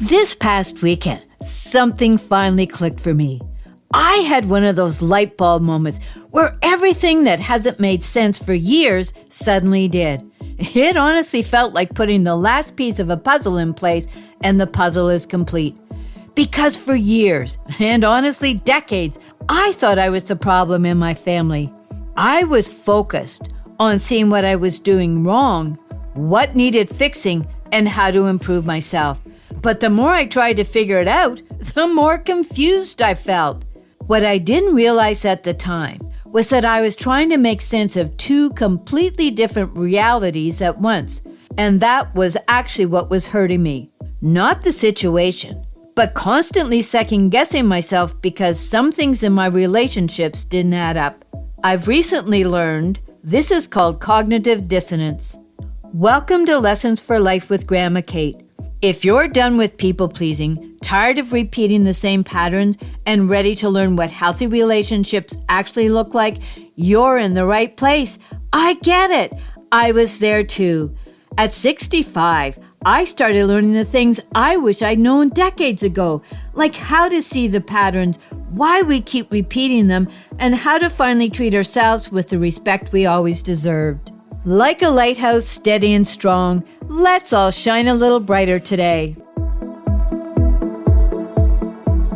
This past weekend, something finally clicked for me. I had one of those light bulb moments where everything that hasn't made sense for years suddenly did. It honestly felt like putting the last piece of a puzzle in place and the puzzle is complete. Because for years, and honestly decades, I thought I was the problem in my family. I was focused on seeing what I was doing wrong, what needed fixing, and how to improve myself. But the more I tried to figure it out, the more confused I felt. What I didn't realize at the time was that I was trying to make sense of two completely different realities at once. And that was actually what was hurting me. Not the situation, but constantly second-guessing myself because some things in my relationships didn't add up. I've recently learned this is called cognitive dissonance. Welcome to Lessons for Life with Grandma Kate. If you're done with people-pleasing, tired of repeating the same patterns, and ready to learn what healthy relationships actually look like, you're in the right place. I get it. I was there too. At 65, I started learning the things I wish I'd known decades ago, like how to see the patterns, why we keep repeating them, and how to finally treat ourselves with the respect we always deserved. Like a lighthouse, steady and strong, let's all shine a little brighter today.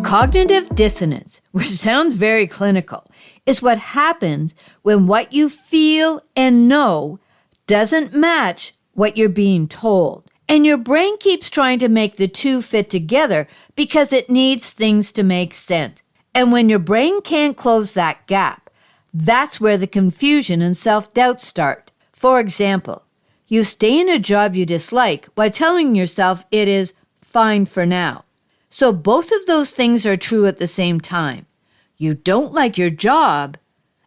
Cognitive dissonance, which sounds very clinical, is what happens when what you feel and know doesn't match what you're being told. And your brain keeps trying to make the two fit together because it needs things to make sense. And when your brain can't close that gap, that's where the confusion and self-doubt start. For example, you stay in a job you dislike while telling yourself it is fine for now. So both of those things are true at the same time. You don't like your job,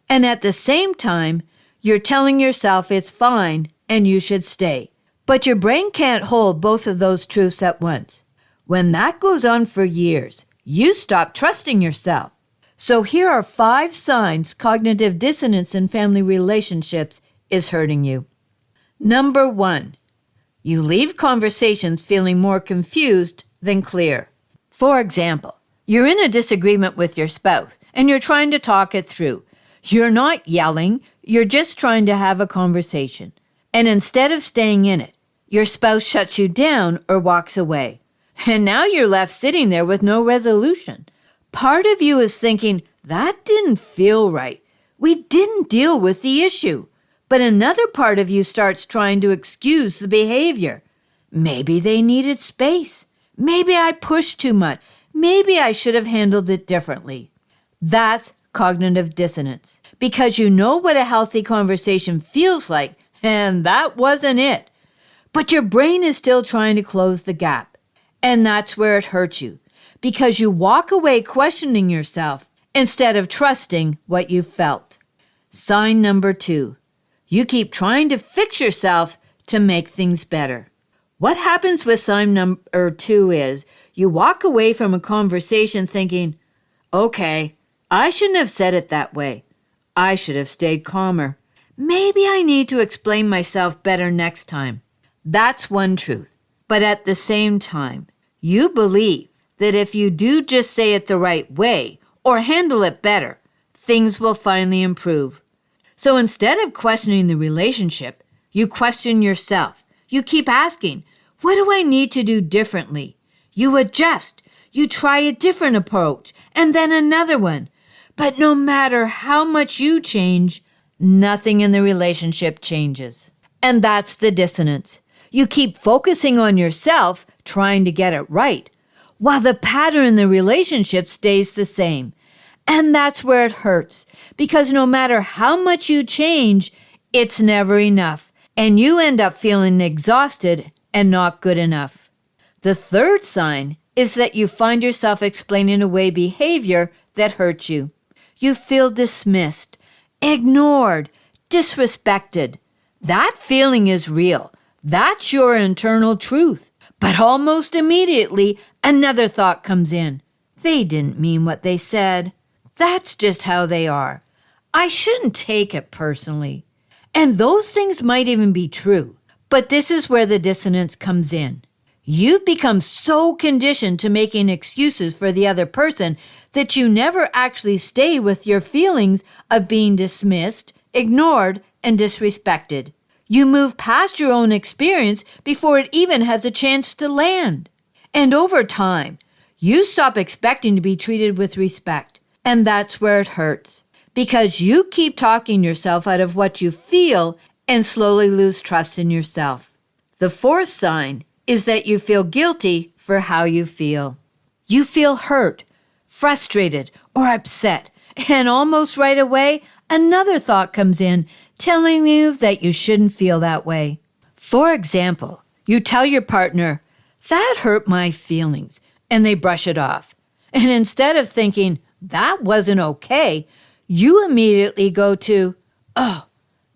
and at the same time, you're telling yourself it's fine and you should stay. But your brain can't hold both of those truths at once. When that goes on for years, you stop trusting yourself. So here are 5 signs cognitive dissonance in family relationships is hurting you. Number 1, you leave conversations feeling more confused than clear. For example, you're in a disagreement with your spouse and you're trying to talk it through. You're not yelling, you're just trying to have a conversation. And instead of staying in it, your spouse shuts you down or walks away. And now you're left sitting there with no resolution. Part of you is thinking, that didn't feel right. We didn't deal with the issue. But another part of you starts trying to excuse the behavior. Maybe they needed space. Maybe I pushed too much. Maybe I should have handled it differently. That's cognitive dissonance. Because you know what a healthy conversation feels like, and that wasn't it. But your brain is still trying to close the gap. And that's where it hurts you. Because you walk away questioning yourself instead of trusting what you felt. Sign number 2. You keep trying to fix yourself to make things better. What happens with sign number 2 is you walk away from a conversation thinking, okay, I shouldn't have said it that way. I should have stayed calmer. Maybe I need to explain myself better next time. That's one truth. But at the same time, you believe that if you do just say it the right way or handle it better, things will finally improve. So instead of questioning the relationship, you question yourself. You keep asking, what do I need to do differently? You adjust. You try a different approach and then another one. But no matter how much you change, nothing in the relationship changes. And that's the dissonance. You keep focusing on yourself, trying to get it right, while the pattern in the relationship stays the same. And that's where it hurts, because no matter how much you change, it's never enough, and you end up feeling exhausted and not good enough. The third sign is that you find yourself explaining away behavior that hurts you. You feel dismissed, ignored, disrespected. That feeling is real. That's your internal truth. But almost immediately, another thought comes in. They didn't mean what they said. That's just how they are. I shouldn't take it personally. And those things might even be true. But this is where the dissonance comes in. You've become so conditioned to making excuses for the other person that you never actually stay with your feelings of being dismissed, ignored, and disrespected. You move past your own experience before it even has a chance to land. And over time, you stop expecting to be treated with respect. And that's where it hurts. Because you keep talking yourself out of what you feel and slowly lose trust in yourself. The fourth sign is that you feel guilty for how you feel. You feel hurt, frustrated, or upset, and almost right away, another thought comes in telling you that you shouldn't feel that way. For example, you tell your partner, "That hurt my feelings," and they brush it off. And instead of thinking, "That wasn't okay," you immediately go to, "Oh,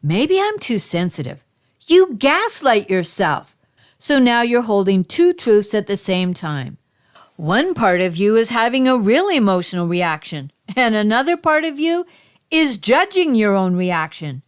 maybe I'm too sensitive." You gaslight yourself. So now you're holding two truths at the same time. One part of you is having a really emotional reaction, and another part of you is judging your own reaction.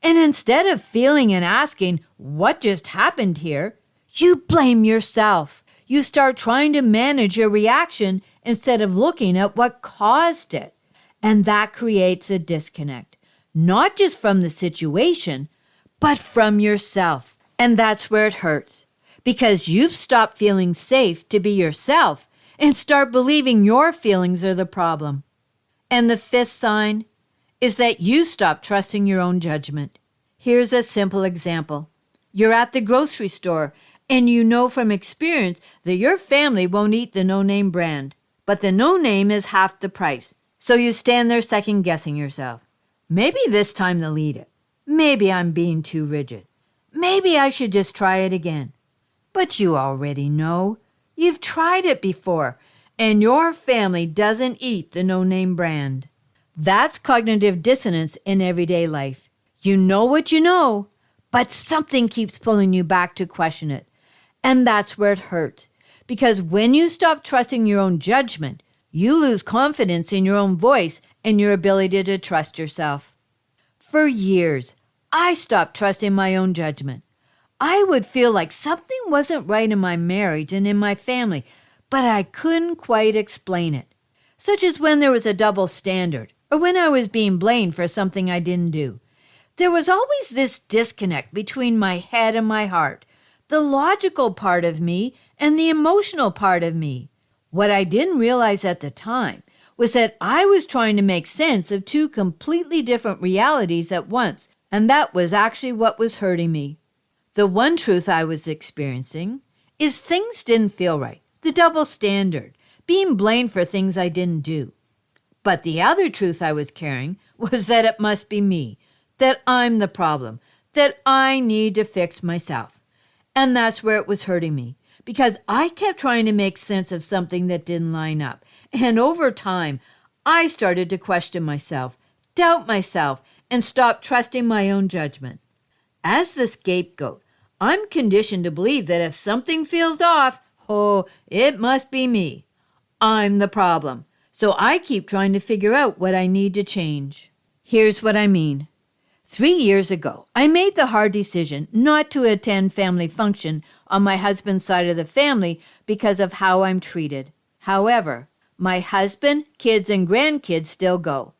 And instead of feeling and asking, "What just happened here?" you blame yourself. You start trying to manage your reaction instead of looking at what caused it. And that creates a disconnect, not just from the situation, but from yourself. And that's where it hurts, because you've stopped feeling safe to be yourself and start believing your feelings are the problem. And the fifth sign is that you stop trusting your own judgment. Here's a simple example. You're at the grocery store and you know from experience that your family won't eat the no-name brand, but the no-name is half the price. So you stand there second-guessing yourself. Maybe this time they'll eat it. Maybe I'm being too rigid. Maybe I should just try it again. But you already know. You've tried it before, and your family doesn't eat the no-name brand. That's cognitive dissonance in everyday life. You know what you know, but something keeps pulling you back to question it. And that's where it hurts. Because when you stop trusting your own judgment, you lose confidence in your own voice and your ability to trust yourself. For years, I stopped trusting my own judgment. I would feel like something wasn't right in my marriage and in my family, but I couldn't quite explain it. Such as when there was a double standard, or when I was being blamed for something I didn't do. There was always this disconnect between my head and my heart, the logical part of me and the emotional part of me. What I didn't realize at the time was that I was trying to make sense of two completely different realities at once, and that was actually what was hurting me. The one truth I was experiencing is things didn't feel right, the double standard, being blamed for things I didn't do. But the other truth I was carrying was that it must be me, that I'm the problem, that I need to fix myself. And that's where it was hurting me, because I kept trying to make sense of something that didn't line up. And over time, I started to question myself, doubt myself, and stop trusting my own judgment. As the scapegoat, I'm conditioned to believe that if something feels off, it must be me. I'm the problem. So I keep trying to figure out what I need to change. Here's what I mean. 3 years ago, I made the hard decision not to attend family function on my husband's side of the family because of how I'm treated. However, my husband, kids, and grandkids still go.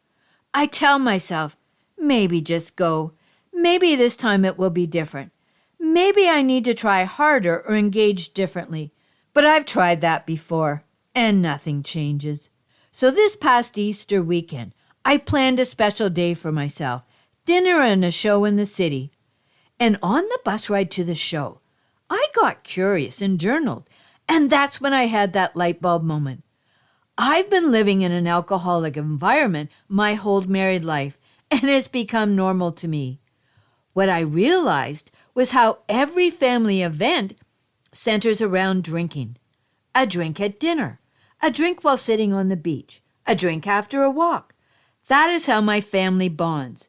I tell myself, maybe just go. Maybe this time it will be different. Maybe I need to try harder or engage differently. But I've tried that before, and nothing changes. So this past Easter weekend, I planned a special day for myself, dinner and a show in the city. And on the bus ride to the show, I got curious and journaled, and that's when I had that light bulb moment. I've been living in an alcoholic environment my whole married life, and it's become normal to me. What I realized was how every family event centers around drinking. A drink at dinner, a drink while sitting on the beach, a drink after a walk. That is how my family bonds.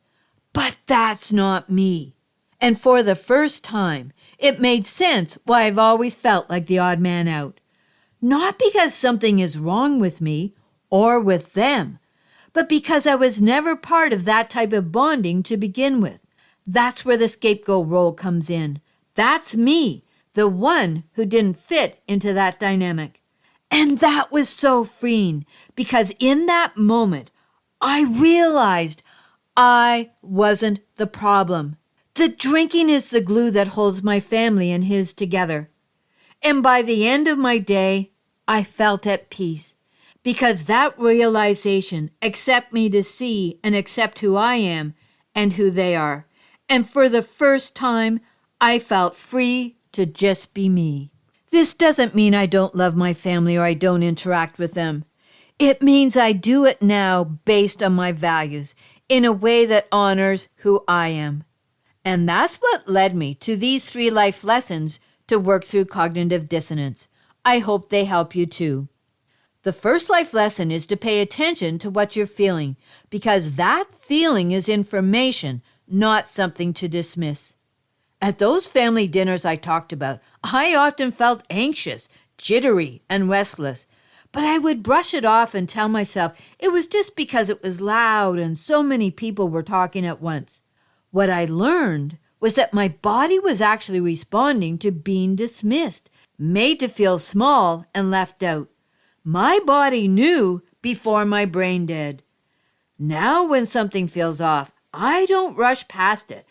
But that's not me. And for the first time, it made sense why I've always felt like the odd man out. Not because something is wrong with me or with them, but because I was never part of that type of bonding to begin with. That's where the scapegoat role comes in. That's me. the one who didn't fit into that dynamic. And that was so freeing because in that moment, I realized I wasn't the problem. The drinking is the glue that holds my family and his together. And by the end of my day, I felt at peace because that realization accepted me to see and accept who I am and who they are. And for the first time, I felt free to just be me. This doesn't mean I don't love my family or I don't interact with them. It means I do it now based on my values in a way that honors who I am. And that's what led me to these 3 life lessons to work through cognitive dissonance. I hope they help you too. The first life lesson is to pay attention to what you're feeling because that feeling is information, not something to dismiss. At those family dinners I talked about, I often felt anxious, jittery, and restless. But I would brush it off and tell myself it was just because it was loud and so many people were talking at once. What I learned was that my body was actually responding to being dismissed, made to feel small and left out. My body knew before my brain did. Now when something feels off, I don't rush past it.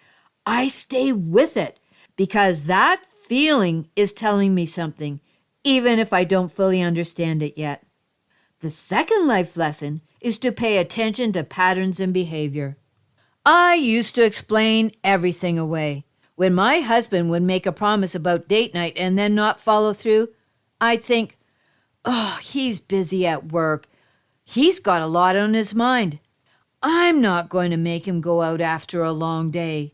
I stay with it because that feeling is telling me something, even if I don't fully understand it yet. The second life lesson is to pay attention to patterns and behavior. I used to explain everything away. When my husband would make a promise about date night and then not follow through, I'd think, oh, he's busy at work. He's got a lot on his mind. I'm not going to make him go out after a long day.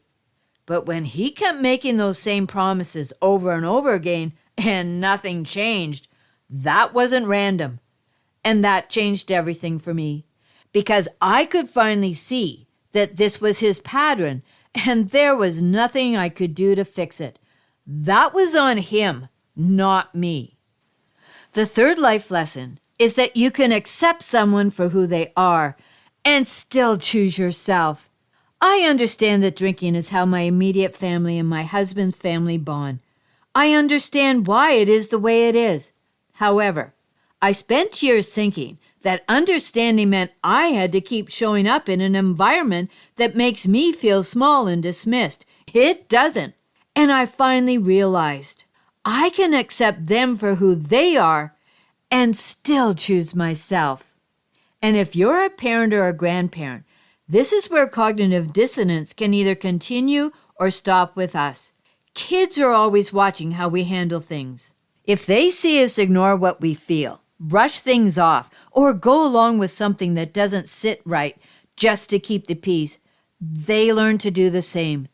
But when he kept making those same promises over and over again and nothing changed, that wasn't random. And that changed everything for me because I could finally see that this was his pattern and there was nothing I could do to fix it. That was on him, not me. The third life lesson is that you can accept someone for who they are and still choose yourself. I understand that drinking is how my immediate family and my husband's family bond. I understand why it is the way it is. However, I spent years thinking that understanding meant I had to keep showing up in an environment that makes me feel small and dismissed. It doesn't. And I finally realized I can accept them for who they are and still choose myself. And if you're a parent or a grandparent, this is where cognitive dissonance can either continue or stop with us. Kids are always watching how we handle things. If they see us ignore what we feel, brush things off, or go along with something that doesn't sit right just to keep the peace, they learn to do the same.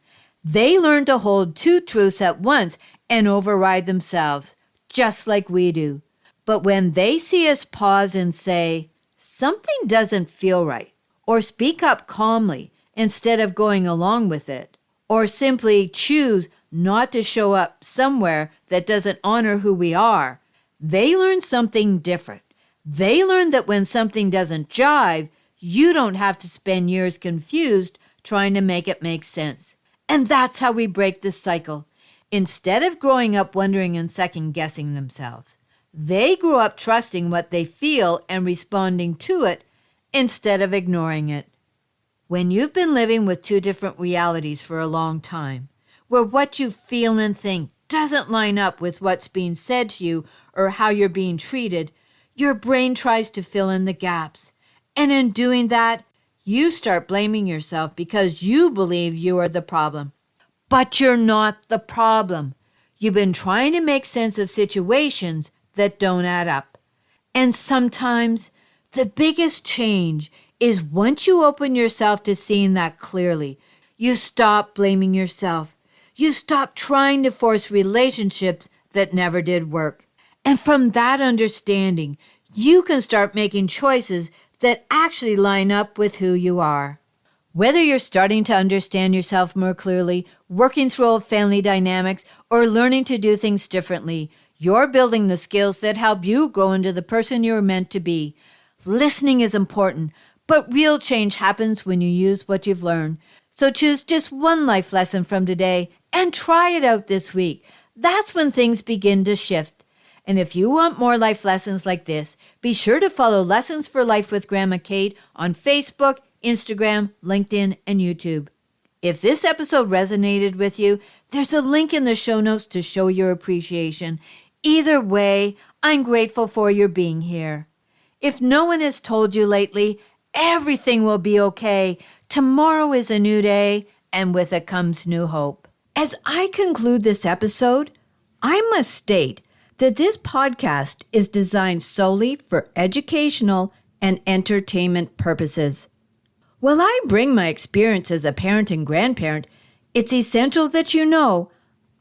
They learn to hold 2 truths at once and override themselves, just like we do. But when they see us pause and say, something doesn't feel right, or speak up calmly instead of going along with it, or simply choose not to show up somewhere that doesn't honor who we are, they learn something different. They learn that when something doesn't jive, you don't have to spend years confused trying to make it make sense. And that's how we break this cycle. Instead of growing up wondering and second-guessing themselves, they grow up trusting what they feel and responding to it instead of ignoring it. When you've been living with 2 different realities for a long time, where what you feel and think doesn't line up with what's being said to you or how you're being treated, your brain tries to fill in the gaps. And in doing that, you start blaming yourself because you believe you are the problem. But you're not the problem. You've been trying to make sense of situations that don't add up. And sometimes the biggest change is once you open yourself to seeing that clearly, you stop blaming yourself. You stop trying to force relationships that never did work. And from that understanding, you can start making choices that actually line up with who you are. Whether you're starting to understand yourself more clearly, working through old family dynamics, or learning to do things differently, you're building the skills that help you grow into the person you're meant to be. Listening is important, but real change happens when you use what you've learned. So choose just one life lesson from today and try it out this week. that's when things begin to shift. And if you want more life lessons like this, be sure to follow Lessons for Life with Grandma Kate on Facebook, Instagram, LinkedIn, and YouTube. If this episode resonated with you, there's a link in the show notes to show your appreciation. Either way, I'm grateful for your being here. If no one has told you lately, everything will be okay. Tomorrow is a new day, and with it comes new hope. As I conclude this episode, I must state that this podcast is designed solely for educational and entertainment purposes. While I bring my experience as a parent and grandparent, it's essential that you know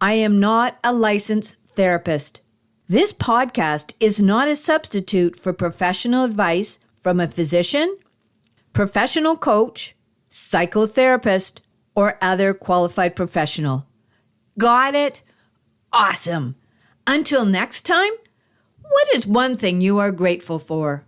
I am not a licensed therapist. This podcast is not a substitute for professional advice from a physician, professional coach, psychotherapist, or other qualified professional. Got it? Awesome. Until next time, what is one thing you are grateful for?